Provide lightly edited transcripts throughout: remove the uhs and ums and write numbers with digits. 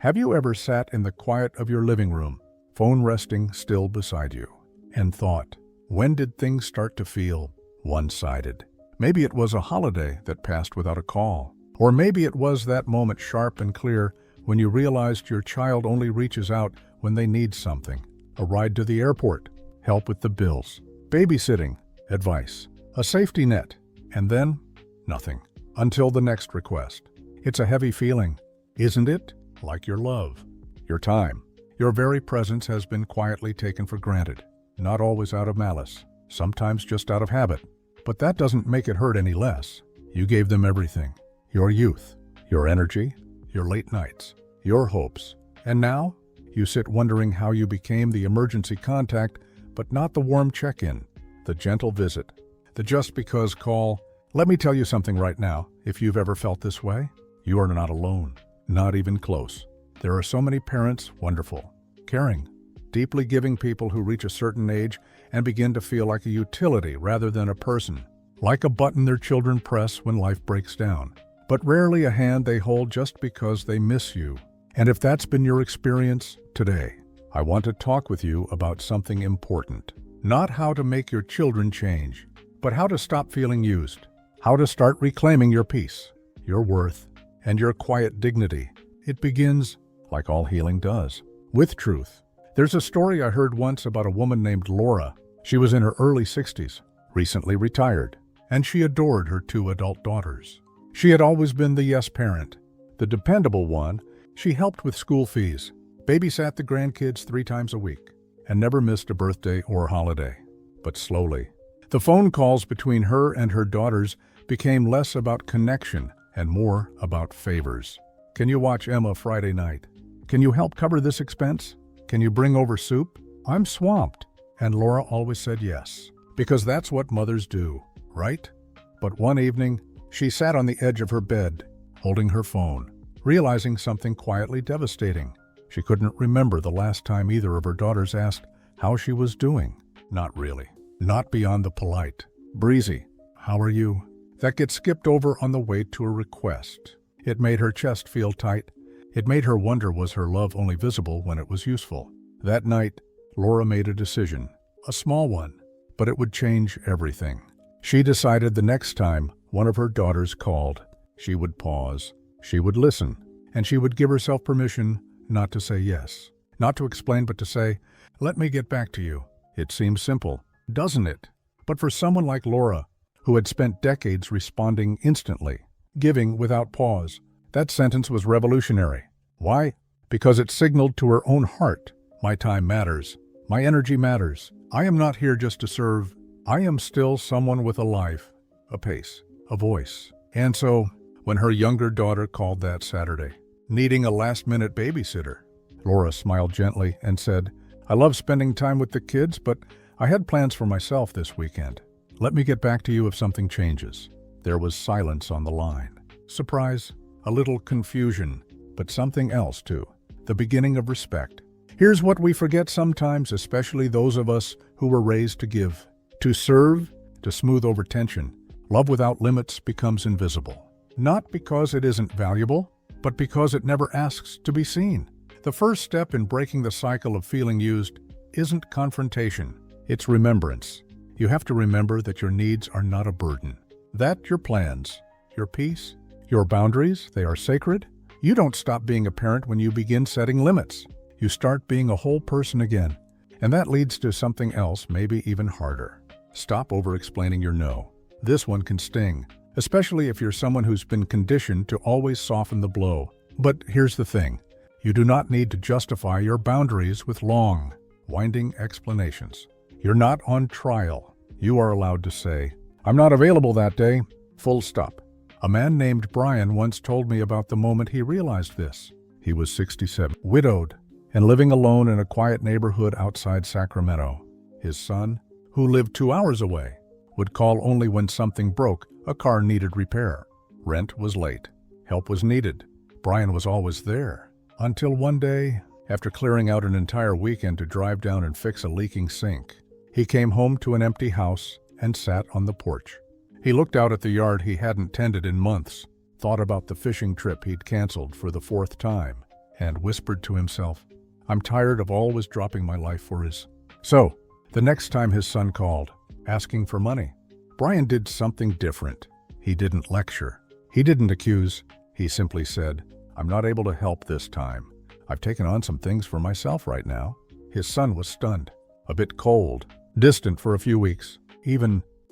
Have you ever sat in the quiet of your living room, phone resting still beside you, and thought, when did things start to feel one-sided? Maybe it was a holiday that passed without a call. Or maybe it was that moment sharp and clear when you realized your child only reaches out when they need something. A ride to the airport, help with the bills, babysitting, advice, a safety net, and then nothing. Until the next request. It's a heavy feeling, isn't it? Like your love, your time, your very presence has been quietly taken for granted. Not always out of malice, sometimes just out of habit. But that doesn't make it hurt any less. You gave them everything. Your youth, your energy, your late nights, your hopes. And now, you sit wondering how you became the emergency contact, but not the warm check-in, the gentle visit, the just because call. Let me tell you something right now. If you've ever felt this way, you are not alone, not even close. There are so many parents, wonderful, caring, deeply giving people who reach a certain age and begin to feel like a utility rather than a person, like a button their children press when life breaks down, but rarely a hand they hold just because they miss you. And if that's been your experience today, I want to talk with you about something important. Not how to make your children change, but how to stop feeling used. How to start reclaiming your peace, your worth, and your quiet dignity. It begins, like all healing does, with truth. There's a story I heard once about a woman named Laura. She was in her early 60s, recently retired, and she adored her 2 adult daughters. She had always been the yes parent, the dependable one. She helped with school fees, babysat the grandkids 3 times a week, and never missed a birthday or holiday. But slowly, the phone calls between her and her daughters became less about connection and more about favors. Can you watch Emma Friday night? Can you help cover this expense? Can you bring over soup? I'm swamped. And Laura always said yes, because that's what mothers do, right? But one evening, she sat on the edge of her bed, holding her phone, realizing something quietly devastating. She couldn't remember the last time either of her daughters asked how she was doing. Not really. Not beyond the polite, breezy, "How are you?" that gets skipped over on the way to a request. It made her chest feel tight. It made her wonder, was her love only visible when it was useful? That night, Laura made a decision, a small one, but it would change everything. She decided the next time one of her daughters called, she would pause, she would listen, and she would give herself permission not to say yes, not to explain, but to say, "Let me get back to you." It seems simple, doesn't it? But for someone like Laura, who had spent decades responding instantly, giving without pause, that sentence was revolutionary. Why? Because it signaled to her own heart, my time matters, my energy matters. I am not here just to serve. I am still someone with a life, a pace, a voice. And so, when her younger daughter called that Saturday, needing a last-minute babysitter, Laura smiled gently and said, "I love spending time with the kids, but I had plans for myself this weekend. Let me get back to you if something changes." There was silence on the line. Surprise, a little confusion, but something else too. The beginning of respect. Here's what we forget sometimes, especially those of us who were raised to give, to serve, to smooth over tension. Love without limits becomes invisible. Not because it isn't valuable, but because it never asks to be seen. The first step in breaking the cycle of feeling used isn't confrontation, it's remembrance. You have to remember that your needs are not a burden, that your plans, your peace, your boundaries, they are sacred. You don't stop being a parent when you begin setting limits. You start being a whole person again. And that leads to something else, maybe even harder. Stop over-explaining your no. This one can sting, especially if you're someone who's been conditioned to always soften the blow. But here's the thing. You do not need to justify your boundaries with long, winding explanations. You're not on trial. You are allowed to say, "I'm not available that day," full stop. A man named Brian once told me about the moment he realized this. He was 67, widowed, and living alone in a quiet neighborhood outside Sacramento. His son, who lived 2 hours away, would call only when something broke, a car needed repair. Rent was late. Help was needed. Brian was always there. Until one day, after clearing out an entire weekend to drive down and fix a leaking sink, he came home to an empty house and sat on the porch. He looked out at the yard he hadn't tended in months, thought about the fishing trip he'd canceled for the 4th time, and whispered to himself, "I'm tired of always dropping my life for his." So, the next time his son called, asking for money, Brian did something different. He didn't lecture. He didn't accuse. He simply said, "I'm not able to help this time. I've taken on some things for myself right now." His son was stunned, a bit cold, distant for a few weeks,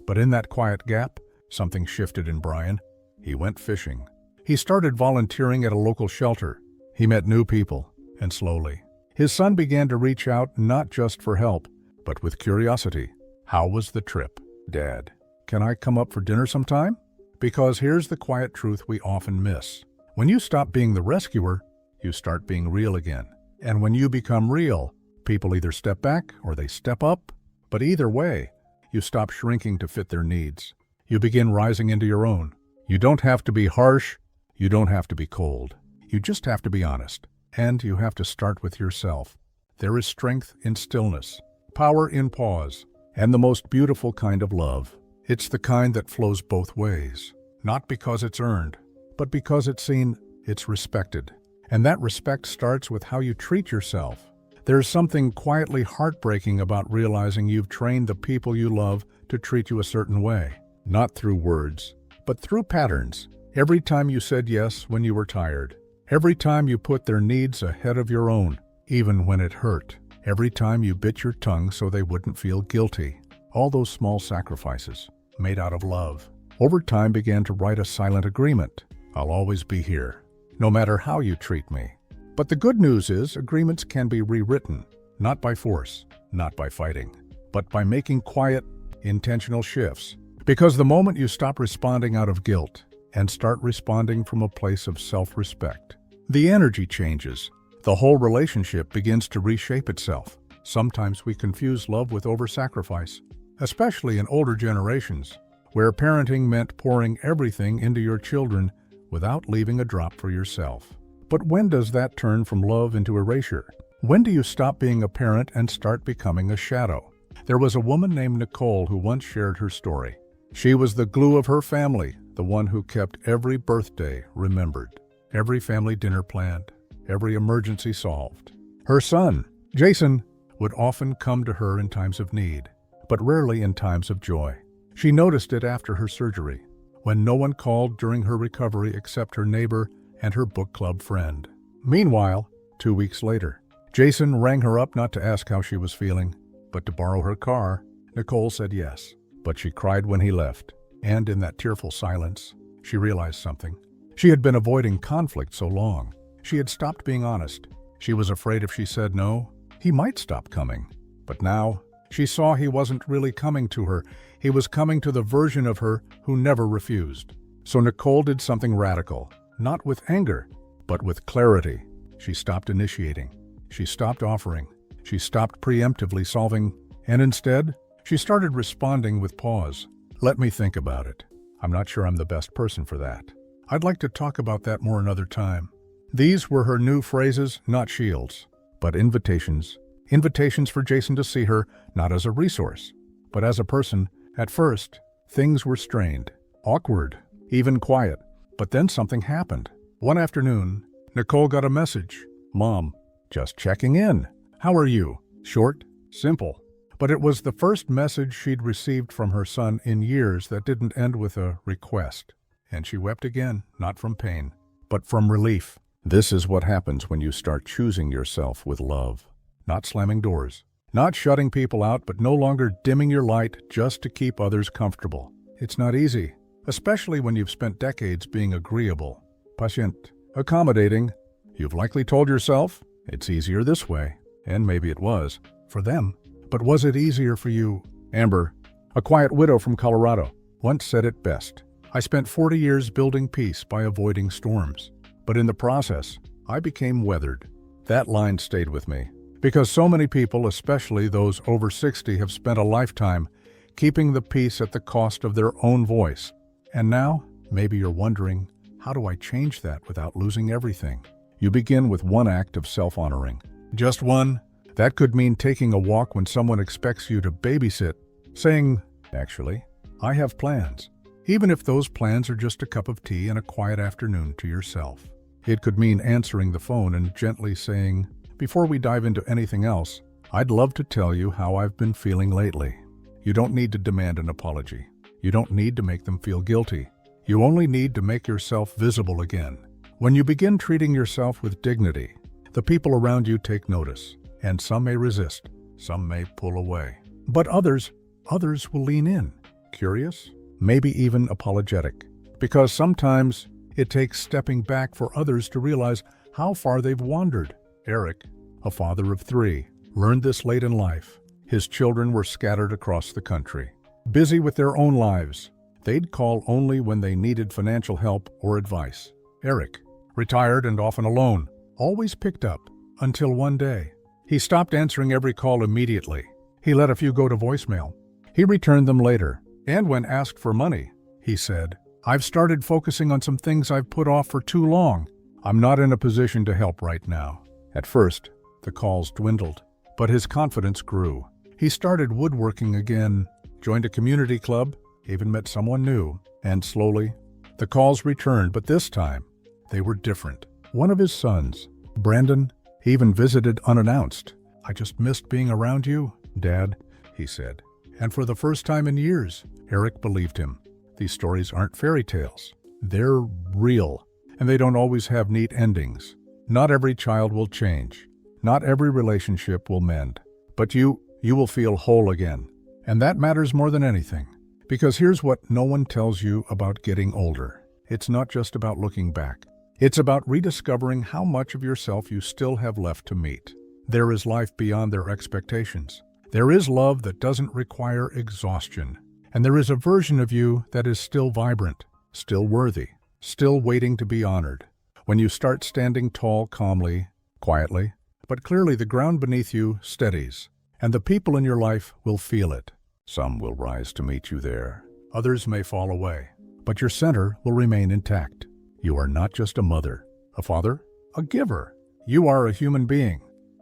but in that quiet gap, something shifted in Brian. He went fishing. He started volunteering at a local shelter. He met new people, and slowly, his son began to reach out not just for help, but with curiosity. "How was the trip, Dad? Can I come up for dinner sometime?" Because here's the quiet truth we often miss. When you stop being the rescuer, you start being real again. And when you become real, people either step back or they step up. But either way, you stop shrinking to fit their needs. You begin rising into your own. You don't have to be harsh. You don't have to be cold. You just have to be honest. And you have to start with yourself. There is strength in stillness, power in pause, and the most beautiful kind of love. It's the kind that flows both ways, not because it's earned, but because it's seen, it's respected. And that respect starts with how you treat yourself. There's something quietly heartbreaking about realizing you've trained the people you love to treat you a certain way, not through words, but through patterns. Every time you said yes when you were tired, every time you put their needs ahead of your own, even when it hurt, every time you bit your tongue so they wouldn't feel guilty. All those small sacrifices, made out of love, over time began to write a silent agreement. I'll always be here, no matter how you treat me. But the good news is agreements can be rewritten, not by force, not by fighting, but by making quiet, intentional shifts. Because the moment you stop responding out of guilt and start responding from a place of self-respect, the energy changes. The whole relationship begins to reshape itself. Sometimes we confuse love with over-sacrifice, especially in older generations, where parenting meant pouring everything into your children without leaving a drop for yourself. But when does that turn from love into erasure? When do you stop being a parent and start becoming a shadow? There was a woman named Nicole who once shared her story. She was the glue of her family, the one who kept every birthday remembered, every family dinner planned, every emergency solved. Her son, Jason, would often come to her in times of need, but rarely in times of joy. She noticed it after her surgery, when no one called during her recovery except her neighbor and her book club friend. Meanwhile, 2 weeks later, Jason rang her up not to ask how she was feeling, but to borrow her car. Nicole said yes, but she cried when he left, and in that tearful silence, she realized something. She had been avoiding conflict so long. She had stopped being honest. She was afraid if she said no, he might stop coming. But now, she saw he wasn't really coming to her. He was coming to the version of her who never refused. So Nicole did something radical, not with anger, but with clarity. She stopped initiating. She stopped offering. She stopped preemptively solving. And instead, she started responding with pause. Let me think about it. I'm not sure I'm the best person for that. I'd like to talk about that more another time. These were her new phrases, not shields, but invitations. Invitations for Jason to see her, not as a resource, but as a person. At first, things were strained, awkward, even quiet. But then something happened. One afternoon, Nicole got a message. "Mom, just checking in. How are you?" Short, simple. But it was the first message she'd received from her son in years that didn't end with a request. And she wept again, not from pain, but from relief. This is what happens when you start choosing yourself with love. Not slamming doors, not shutting people out, but no longer dimming your light just to keep others comfortable. It's not easy, especially when you've spent decades being agreeable, patient, accommodating. You've likely told yourself, it's easier this way, and maybe it was, for them. But was it easier for you? Amber, a quiet widow from Colorado, once said it best. I spent 40 years building peace by avoiding storms, but in the process, I became weathered. That line stayed with me, because so many people, especially those over 60, have spent a lifetime keeping the peace at the cost of their own voice. And now, maybe you're wondering, how do I change that without losing everything? You begin with one act of self-honoring. Just one. That could mean taking a walk when someone expects you to babysit, saying, actually, I have plans, even if those plans are just a cup of tea and a quiet afternoon to yourself. It could mean answering the phone and gently saying, "Before we dive into anything else, I'd love to tell you how I've been feeling lately." You don't need to demand an apology. You don't need to make them feel guilty. You only need to make yourself visible again. When you begin treating yourself with dignity, the people around you take notice, and some may resist, some may pull away. But others will lean in, curious, maybe even apologetic, because sometimes it takes stepping back for others to realize how far they've wandered. Eric, a father of 3, learned this late in life. His children were scattered across the country, busy with their own lives. They'd call only when they needed financial help or advice. Eric, retired and often alone, always picked up, until one day. He stopped answering every call immediately. He let a few go to voicemail. He returned them later, and when asked for money, he said, "I've started focusing on some things I've put off for too long. I'm not in a position to help right now." At first, the calls dwindled, but his confidence grew. He started woodworking again, joined a community club, even met someone new, and slowly, the calls returned, but this time, they were different. One of his sons, Brandon, even visited unannounced. "I just missed being around you, Dad," he said. And for the first time in years, Eric believed him. These stories aren't fairy tales. They're real, and they don't always have neat endings. Not every child will change. Not every relationship will mend. But you will feel whole again. And that matters more than anything. Because here's what no one tells you about getting older. It's not just about looking back. It's about rediscovering how much of yourself you still have left to meet. There is life beyond their expectations. There is love that doesn't require exhaustion. And there is a version of you that is still vibrant, still worthy, still waiting to be honored. When you start standing tall calmly, quietly, but clearly the ground beneath you steadies, and the people in your life will feel it. Some will rise to meet you there. Others may fall away, but your center will remain intact. You are not just a mother, a father, a giver. You are a human being,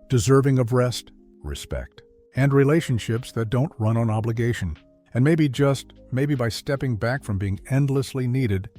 deserving of rest, respect, and relationships that don't run on obligation. And maybe by stepping back from being endlessly needed,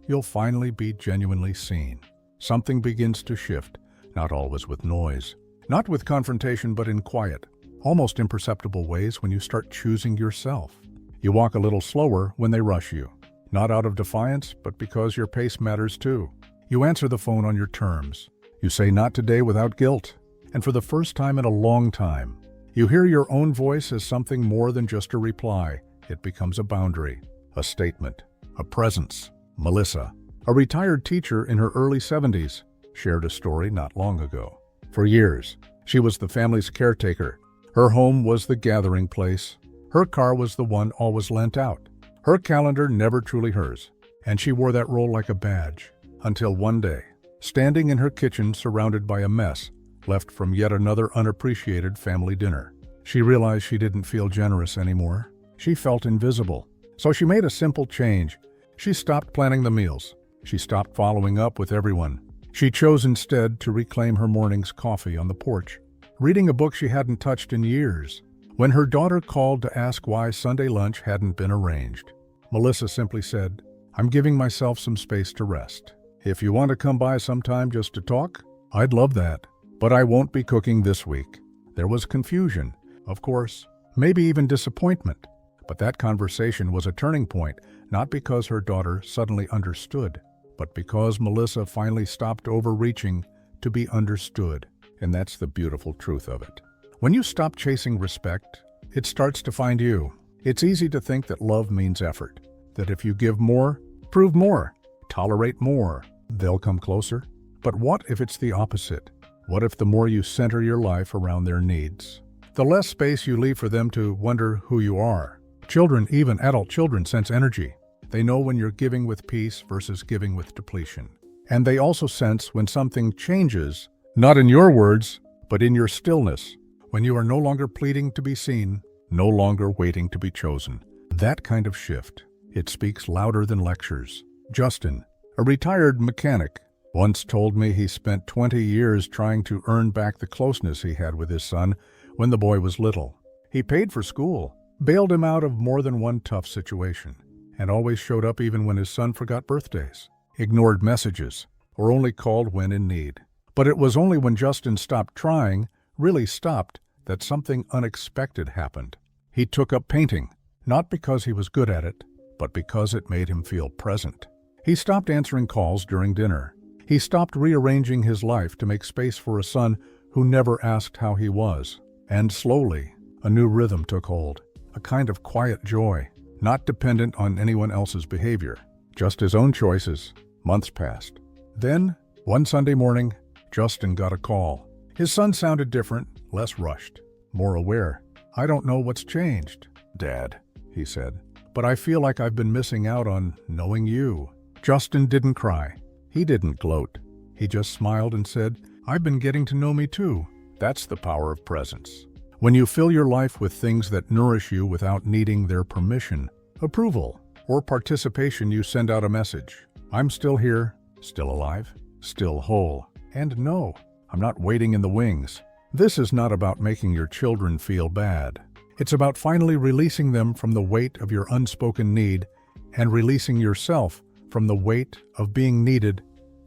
you'll finally be genuinely seen. Something begins to shift, not always with noise, not with confrontation, but in quiet, almost imperceptible ways when you start choosing yourself. You walk a little slower when they rush you, not out of defiance, but because your pace matters too. You answer the phone on your terms. You say "not today" without guilt. And for the first time in a long time, you hear your own voice as something more than just a reply. It becomes a boundary, a statement, a presence. Melissa, a retired teacher in her early 70s, shared a story not long ago. For years, she was the family's caretaker. Her home was the gathering place. Her car was the one always lent out. Her calendar never truly hers, and she wore that role like a badge. Until one day, standing in her kitchen surrounded by a mess left from yet another unappreciated family dinner, she realized she didn't feel generous anymore. She felt invisible. So she made a simple change. She stopped planning the meals. She stopped following up with everyone. She chose instead to reclaim her morning's coffee on the porch, reading a book she hadn't touched in years. When her daughter called to ask why Sunday lunch hadn't been arranged, Melissa simply said, "I'm giving myself some space to rest. If you want to come by sometime just to talk, I'd love that. But I won't be cooking this week." There was confusion, of course, maybe even disappointment. But that conversation was a turning point, not because her daughter suddenly understood, but because Melissa finally stopped overreaching to be understood. And that's the beautiful truth of it. When you stop chasing respect, it starts to find you. It's easy to think that love means effort, that if you give more, prove more, tolerate more, they'll come closer. But what if it's the opposite? What if the more you center your life around their needs, the less space you leave for them to wonder who you are? Children, even adult children, sense energy. They know when you're giving with peace versus giving with depletion. And they also sense when something changes, not in your words, but in your stillness, when you are no longer pleading to be seen, no longer waiting to be chosen. That kind of shift, it speaks louder than lectures. Justin, a retired mechanic, once told me he spent 20 years trying to earn back the closeness he had with his son when the boy was little. He paid for school, bailed him out of more than one tough situation, and always showed up even when his son forgot birthdays, ignored messages, or only called when in need. But it was only when Justin stopped trying, really stopped, that something unexpected happened. He took up painting, not because he was good at it, but because it made him feel present. He stopped answering calls during dinner. He stopped rearranging his life to make space for a son who never asked how he was. And slowly, a new rhythm took hold, a kind of quiet joy, not dependent on anyone else's behavior, just his own choices. Months passed. Then, one Sunday morning, Justin got a call. His son sounded different, less rushed, more aware. "I don't know what's changed, Dad," he said, "but I feel like I've been missing out on knowing you." Justin didn't cry. He didn't gloat. He just smiled and said, "I've been getting to know me too." That's the power of presence. When you fill your life with things that nourish you without needing their permission, approval, or participation, you send out a message. I'm still here, still alive, still whole. And no, I'm not waiting in the wings. This is not about making your children feel bad. It's about finally releasing them from the weight of your unspoken need and releasing yourself from the weight of being needed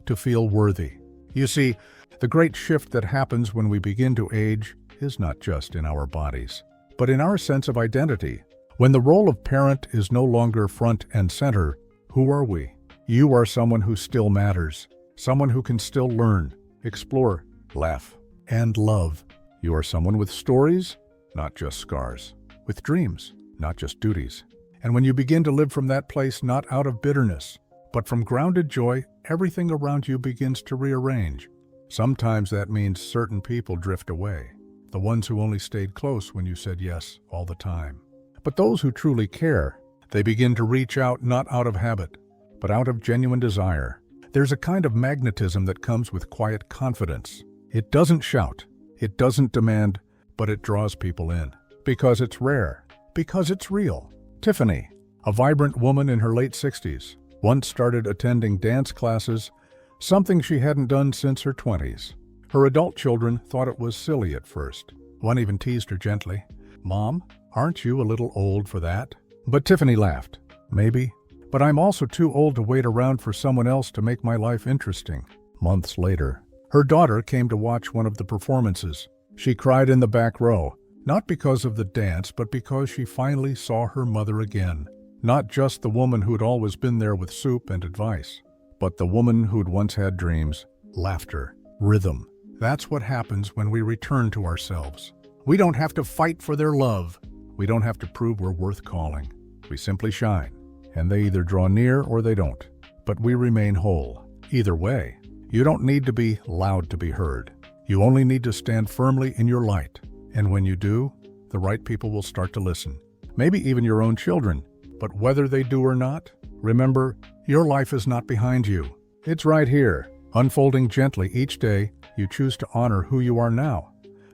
to feel worthy. You see, the great shift that happens when we begin to age is not just in our bodies, but in our sense of identity. When the role of parent is no longer front and center, who are we? You are someone who still matters, someone who can still learn, explore, laugh, and love. You are someone with stories, not just scars, with dreams, not just duties. And when you begin to live from that place, not out of bitterness, but from grounded joy, everything around you begins to rearrange. Sometimes that means certain people drift away, the ones who only stayed close when you said yes all the time. But those who truly care, they begin to reach out not out of habit, but out of genuine desire. There's a kind of magnetism that comes with quiet confidence. It doesn't shout, it doesn't demand, but it draws people in. Because it's rare, because it's real. Tiffany, a vibrant woman in her late 60s, once started attending dance classes, something she hadn't done since her 20s. Her adult children thought it was silly at first. One even teased her gently, "Mom, aren't you a little old for that?" But Tiffany laughed. "Maybe, but I'm also too old to wait around for someone else to make my life interesting." Months later, her daughter came to watch one of the performances. She cried in the back row, not because of the dance, but because she finally saw her mother again. Not just the woman who'd always been there with soup and advice, but the woman who'd once had dreams, laughter, rhythm. That's what happens when we return to ourselves. We don't have to fight for their love. We don't have to prove we're worth calling. We simply shine, and they either draw near or they don't. But we remain whole. Either way, you don't need to be loud to be heard. You only need to stand firmly in your light. And when you do, the right people will start to listen. Maybe even your own children. But whether they do or not, remember, your life is not behind you. It's right here, unfolding gently each day. You choose to honor who you are now,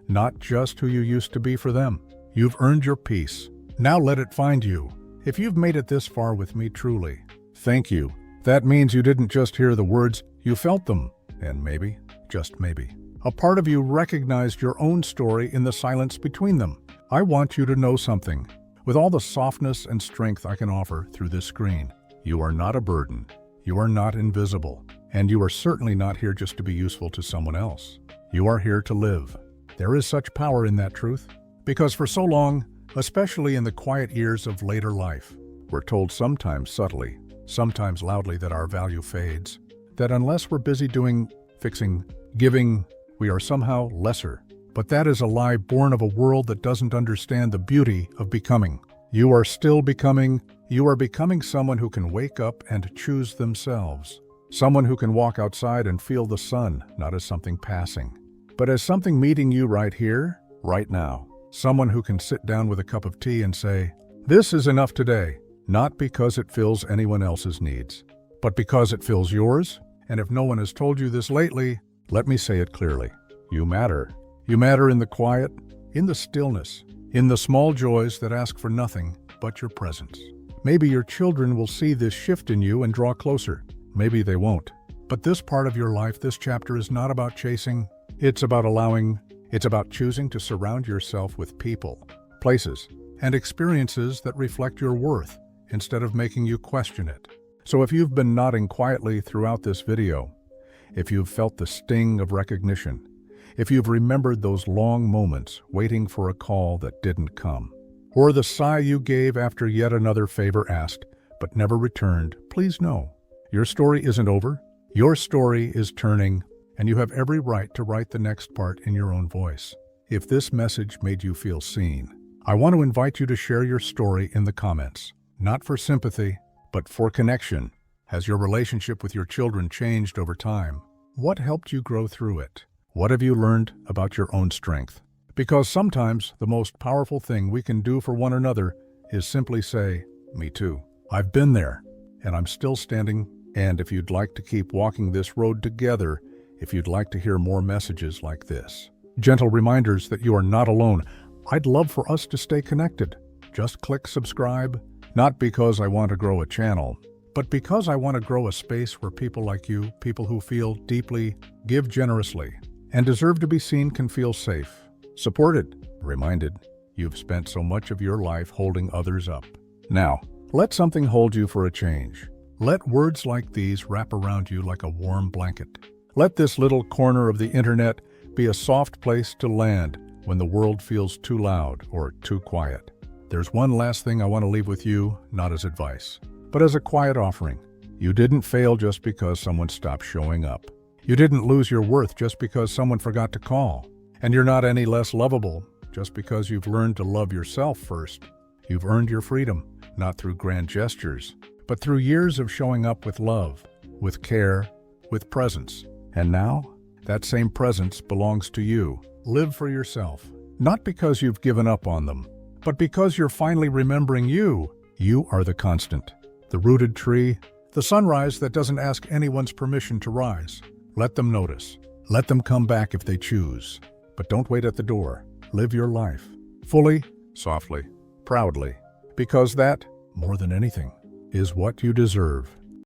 not just who you used to be for them. You've earned your peace. Now let it find you. If you've made it this far with me, truly, thank you. That means you didn't just hear the words, you felt them. And maybe, just maybe, a part of you recognized your own story in the silence between them. I want you to know something. With all the softness and strength I can offer through this screen, you are not a burden. You are not invisible. And you are certainly not here just to be useful to someone else. You are here to live. There is such power in that truth. Because for so long, especially in the quiet years of later life, we're told sometimes subtly, sometimes loudly that our value fades. That unless we're busy doing, fixing, giving, we are somehow lesser. But that is a lie born of a world that doesn't understand the beauty of becoming. You are still becoming. You are becoming someone who can wake up and choose themselves. Someone who can walk outside and feel the sun, not as something passing, but as something meeting you right here, right now. Someone who can sit down with a cup of tea and say, "This is enough today," not because it fills anyone else's needs, but because it fills yours. And if no one has told you this lately, let me say it clearly. You matter. You matter in the quiet, in the stillness, in the small joys that ask for nothing but your presence. Maybe your children will see this shift in you and draw closer. Maybe they won't. But this part of your life, this chapter, is not about chasing. It's about allowing. It's about choosing to surround yourself with people, places, and experiences that reflect your worth instead of making you question it. So if you've been nodding quietly throughout this video, if you've felt the sting of recognition, if you've remembered those long moments waiting for a call that didn't come, or the sigh you gave after yet another favor asked but never returned, please know, your story isn't over. Your story is turning, and you have every right to write the next part in your own voice. If this message made you feel seen, I want to invite you to share your story in the comments, not for sympathy, but for connection. Has your relationship with your children changed over time? What helped you grow through it? What have you learned about your own strength? Because sometimes the most powerful thing we can do for one another is simply say, "Me too. I've been there, and I'm still standing." And if you'd like to keep walking this road together, if you'd like to hear more messages like this, gentle reminders that you are not alone, I'd love for us to stay connected. Just click subscribe, not because I want to grow a channel, but because I want to grow a space where people like you, people who feel deeply, give generously, and deserve to be seen can feel safe, supported, reminded you've spent so much of your life holding others up. Now, let something hold you for a change. Let words like these wrap around you like a warm blanket. Let this little corner of the internet be a soft place to land when the world feels too loud or too quiet. There's one last thing I want to leave with you, not as advice, but as a quiet offering. You didn't fail just because someone stopped showing up. You didn't lose your worth just because someone forgot to call. And you're not any less lovable just because you've learned to love yourself first. You've earned your freedom, not through grand gestures, but through years of showing up with love, with care, with presence. And now, that same presence belongs to you. Live for yourself, not because you've given up on them, but because you're finally remembering you. You are the constant, the rooted tree, the sunrise that doesn't ask anyone's permission to rise. Let them notice. Let them come back if they choose. But don't wait at the door. Live your life, fully, softly, proudly, because that, more than anything, is what you deserve.